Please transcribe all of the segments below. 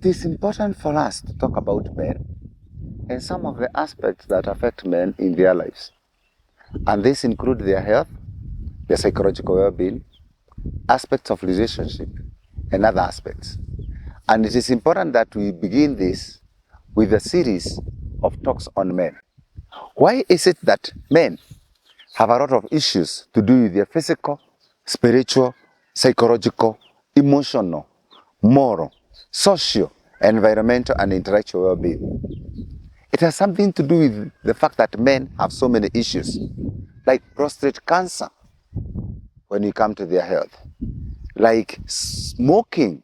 it is important for us to talk about men and some of the aspects that affect men in their lives. And this include their health, their psychological well-being, aspects of relationship, and other aspects. And it is important that we begin this with a series of talks on men. Why is it that men have a lot of issues to do with their physical, spiritual, psychological, emotional, moral, social, environmental, and intellectual well-being? It has something to do with the fact that men have so many issues, like prostate cancer when you come to their health, like smoking,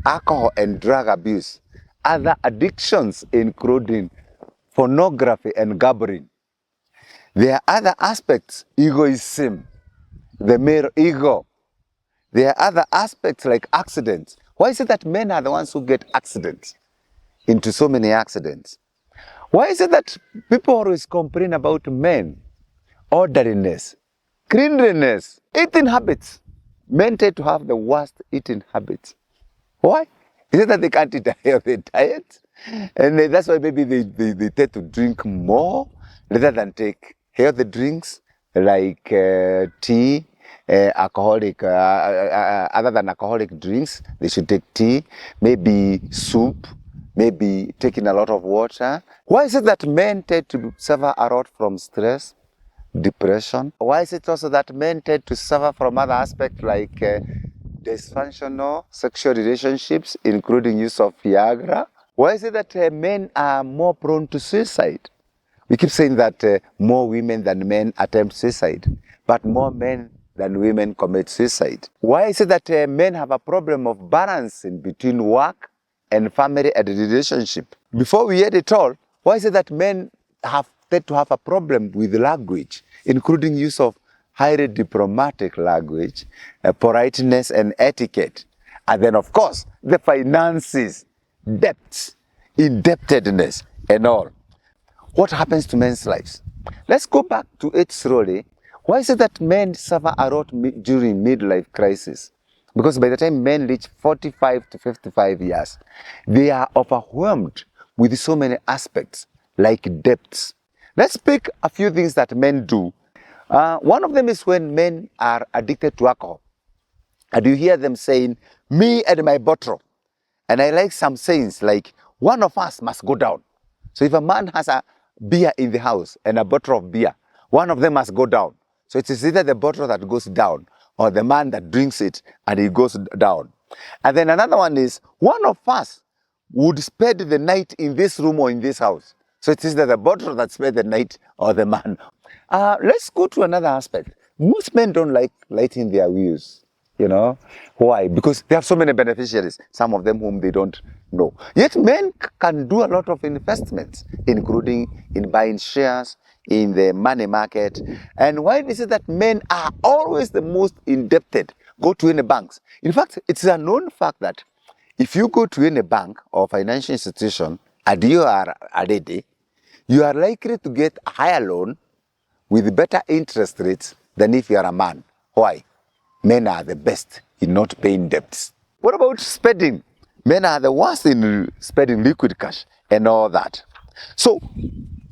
alcohol and drug abuse, other addictions including pornography and gambling. There are other aspects, egoism, the male ego. There are other aspects like accidents. Why is it that men are the ones who get accidents, into so many accidents? Why is it that people always complain about men? Orderliness, cleanliness, eating habits. Men tend to have the worst eating habits. Why? Is it that they can't eat a healthy diet? And that's why maybe they tend to drink more rather than take healthy drinks like tea, alcoholic, other than alcoholic drinks, they should take tea, maybe soup, maybe taking a lot of water. Why is it that men tend to suffer a lot from stress, depression? Why is it also that men tend to suffer from other aspects like dysfunctional sexual relationships, including use of Viagra? Why is it that men are more prone to suicide? We keep saying that more women than men attempt suicide, but more men than women commit suicide. Why is it that men have a problem of balancing between work and family and relationship? Before we hear it all, why is it that men tend to have a problem with language, including use of highly diplomatic language, politeness and etiquette? And then of course, the finances, debts, indebtedness and all. What happens to men's lives? Let's go back to it slowly. Why is it that men suffer a lot during midlife crisis? Because by the time men reach 45 to 55 years, they are overwhelmed with so many aspects like debts. Let's pick a few things that men do. One of them is when men are addicted to alcohol. And you hear them saying, me and my bottle. And I like some sayings like, one of us must go down. So if a man has a beer in the house and a bottle of beer, one of them must go down. So it is either the bottle that goes down or the man that drinks it and it goes down. And then another one is, one of us would spend the night in this room or in this house. So it is either the bottle that spent the night or the man. Let's go to another aspect. Most men don't like lighting their wheels. You know, why? Because they have so many beneficiaries, some of them whom they don't know. Yet men can do a lot of investments, including in buying shares, in the money market. And why is it that men are always the most indebted? Go to any banks. In fact, it's a known fact that if you go to any bank or financial institution and you are a lady, you are likely to get a higher loan with better interest rates than if you are a man. Why? Men are the best in not paying debts. What about spending? Men are the worst in spending liquid cash and all that. So,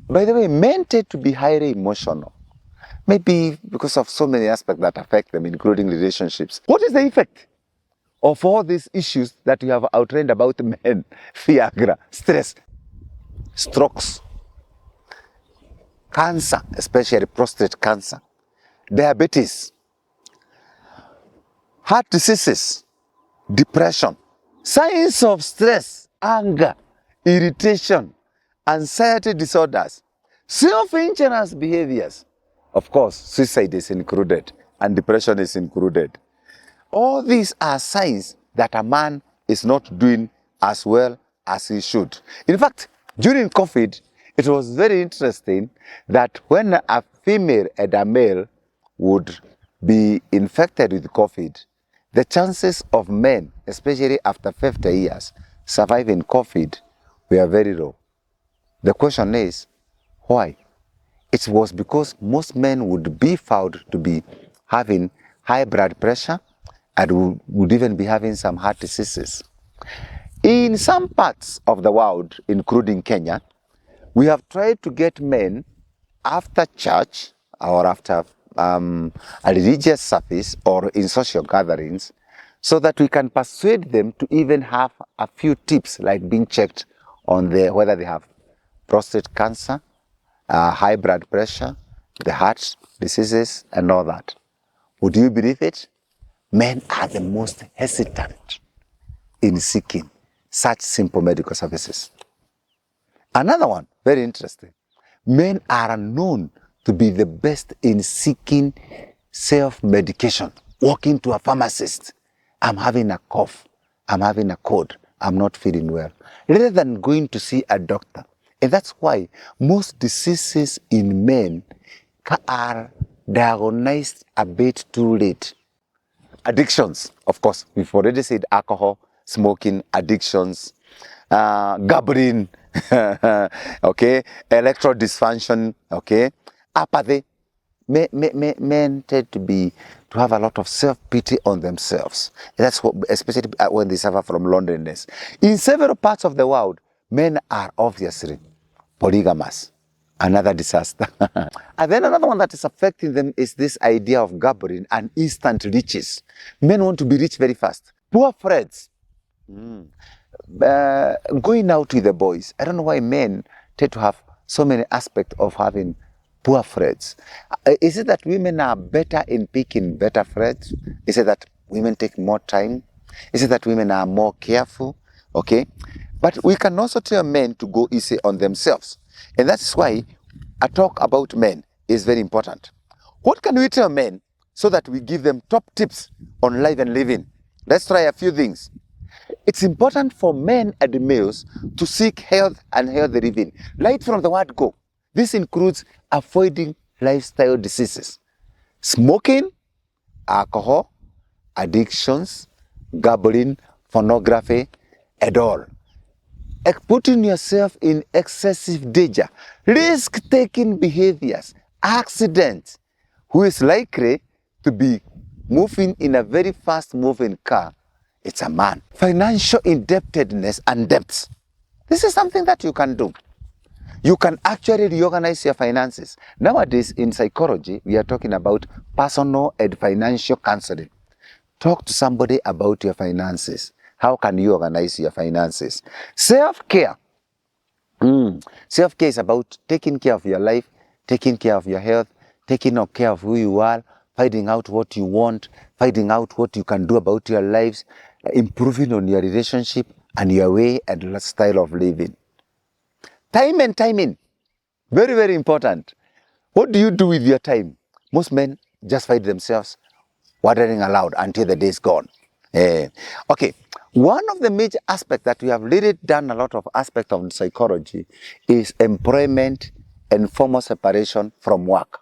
by the way, men tend to be highly emotional. Maybe because of so many aspects that affect them, including relationships. What is the effect of all these issues that you have outlined about men? Viagra, stress, strokes, cancer, especially prostate cancer, diabetes, heart diseases, depression, signs of stress, anger, irritation, anxiety disorders, self-injurious behaviors. Of course, suicide is included and depression is included. All these are signs that a man is not doing as well as he should. In fact, during COVID, it was very interesting that when a female and a male would be infected with COVID, the chances of men, especially after 50 years, surviving COVID were very low. The question is, why? It was because most men would be found to be having high blood pressure and would even be having some heart diseases. In some parts of the world, including Kenya, we have tried to get men after church or after a religious service or in social gatherings, so that we can persuade them to even have a few tips, like being checked on whether they have prostate cancer, high blood pressure, the heart diseases, and all that. Would you believe it? Men are the most hesitant in seeking such simple medical services. Another one, very interesting. Men are known to be the best in seeking self-medication, walking to a pharmacist. I'm having a cough, I'm having a cold, I'm not feeling well, rather than going to see a doctor. And that's why most diseases in men are diagnosed a bit too late. Addictions, of course, we've already said alcohol, smoking, addictions, gambling, okay, electoral dysfunction, okay, apathy. Men tend to have a lot of self-pity on themselves. And that's what, especially when they suffer from loneliness. In several parts of the world, men are obviously polygamous. Another disaster. And then another one that is affecting them is this idea of gambling and instant riches. Men want to be rich very fast. Poor friends. Going out with the boys. I don't know why men tend to have so many aspects of having poor friends. Is it that women are better in picking better friends? Is it that women take more time? Is it that women are more careful? Okay. But we can also tell men to go easy on themselves. And that's why a talk about men is very important. What can we tell men so that we give them top tips on life and living? Let's try a few things. It's important for men and males to seek health and healthy living. Right from the word go. This includes avoiding lifestyle diseases, smoking, alcohol, addictions, gambling, pornography, and all. Putting yourself in excessive danger, risk-taking behaviors, accidents. Who is likely to be moving in a very fast-moving car? It's a man. Financial indebtedness and debts. This is something that you can do. You can actually reorganize your finances. Nowadays, in psychology, we are talking about personal and financial counseling. Talk to somebody about your finances. How can you organize your finances? Self-care. Self-care is about taking care of your life, taking care of your health, taking care of who you are, finding out what you want, finding out what you can do about your lives, improving on your relationship and your way and style of living. Time and timing. Very, very important. What do you do with your time? Most men just find themselves wandering aloud until the day is gone. Okay. One of the major aspects that we have really done a lot of aspects of psychology is employment and formal separation from work.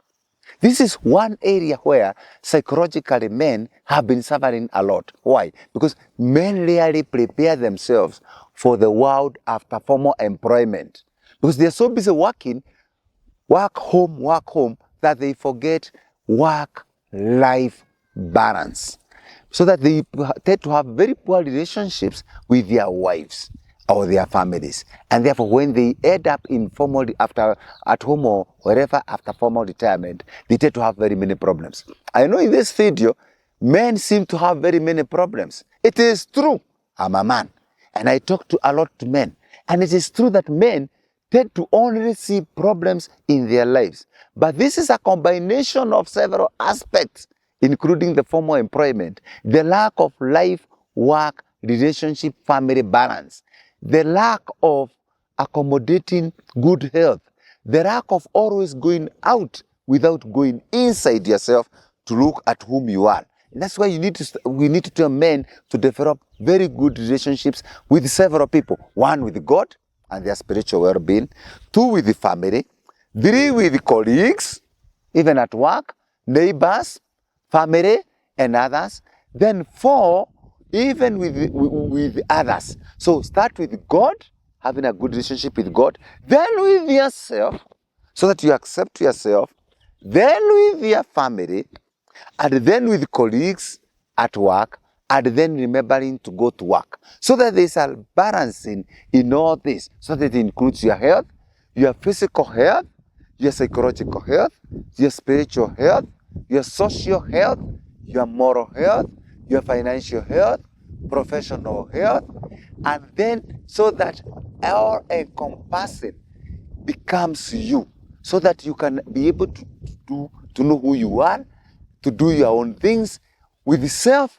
This is one area where psychologically men have been suffering a lot. Why? Because men rarely prepare themselves for the world after formal employment. Because they are so busy working, work home, that they forget work-life balance. So that they tend to have very poor relationships with their wives or their families. And therefore, when they end up in formal, at home or wherever after formal retirement, they tend to have very many problems. I know in this video, men seem to have very many problems. It is true. I'm a man. And I talk to a lot of men. And it is true that men tend to only see problems in their lives. But this is a combination of several aspects, including the formal employment, the lack of life, work, relationship, family balance, the lack of accommodating good health, the lack of always going out without going inside yourself to look at whom you are. And that's why we need to tell men to develop very good relationships with several people. One, with God and their spiritual well-being. Two, with the family. Three, with colleagues, even at work, neighbors, family, and others. Then four, even with others. So start with God, having a good relationship with God, then with yourself, so that you accept yourself, then with your family, and then with colleagues at work, and then remembering to go to work. So that there's a balancing in all this, so that it includes your health, your physical health, your psychological health, your spiritual health, your social health, your moral health, your financial health, professional health, and then so that all encompassing becomes you, so that you can be able to know who you are, to do your own things with self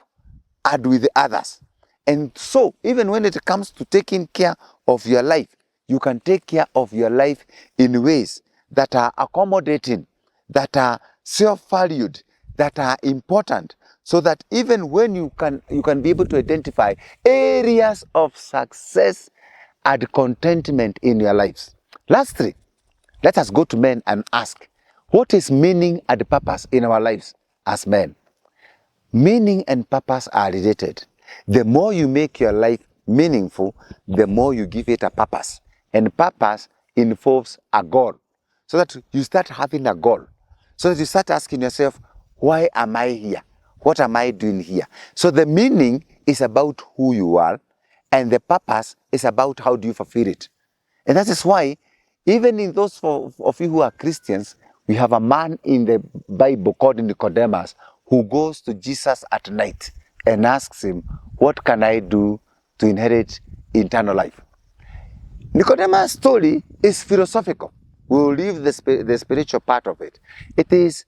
and with others. And so, even when it comes to taking care of your life, you can take care of your life in ways that are accommodating, that are self-valued, that are important, so that even when you can be able to identify areas of success and contentment in your lives. Lastly, let us go to men and ask, what is meaning and purpose in our lives as men? Meaning and purpose are related. The more you make your life meaningful, the more you give it a purpose. And purpose involves a goal. So that you start having a goal. So that you start asking yourself, why am I here? What am I doing here? So the meaning is about who you are, and the purpose is about how do you fulfill it. And that is why, even in those of you who are Christians, we have a man in the Bible called Nicodemus who goes to Jesus at night and asks him, what can I do to inherit eternal life? Nicodemus' story is philosophical. We will leave the spiritual part of it. It is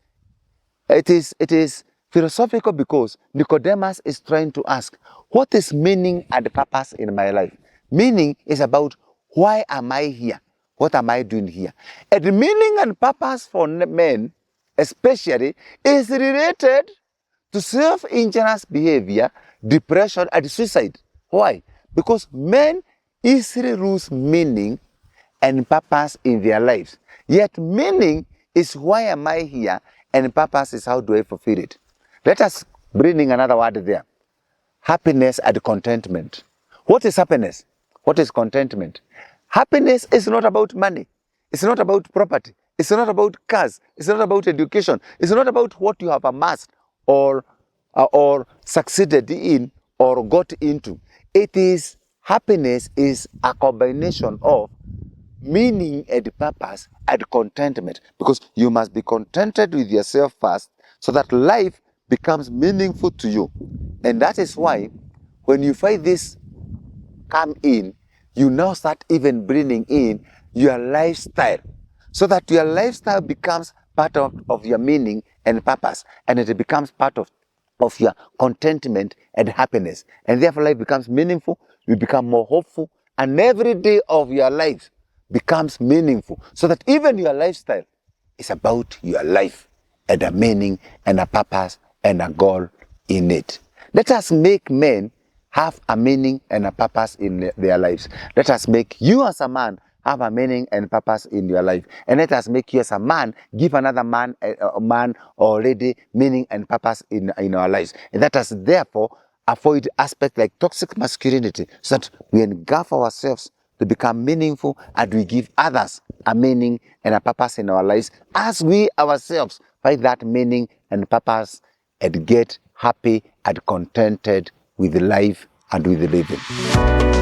philosophical because Nicodemus is trying to ask, what is meaning and purpose in my life? Meaning is about, why am I here? What am I doing here? And the meaning and purpose for men, especially, is related to self-injurious behavior, depression, and suicide. Why? Because men easily lose meaning and purpose in their lives. Yet meaning is, why am I here? And purpose is, how do I fulfill it? Let us bring in another word there. Happiness and contentment. What is happiness? What is contentment? Happiness is not about money. It's not about property. It's not about cars. It's not about education. It's not about what you have amassed or succeeded in or got into. Happiness is a combination of meaning and purpose and contentment, because you must be contented with yourself first so that life becomes meaningful to you. And that is why when you find this come in, you now start even bringing in your lifestyle, so that your lifestyle becomes part of your meaning and purpose, and it becomes part of your contentment and happiness. And therefore life becomes meaningful, you become more hopeful, and every day of your life becomes meaningful, so that even your lifestyle is about your life and a meaning and a purpose and a goal in it. Let us make men have a meaning and a purpose in their lives. Let us make you as a man have a meaning and purpose in your life. And let us make you as a man give another man already meaning and purpose in our lives. And let us therefore avoid aspects like toxic masculinity, so that we engulf ourselves to become meaningful, and we give others a meaning and a purpose in our lives, as we ourselves find that meaning and purpose and get happy and contented with life and with living.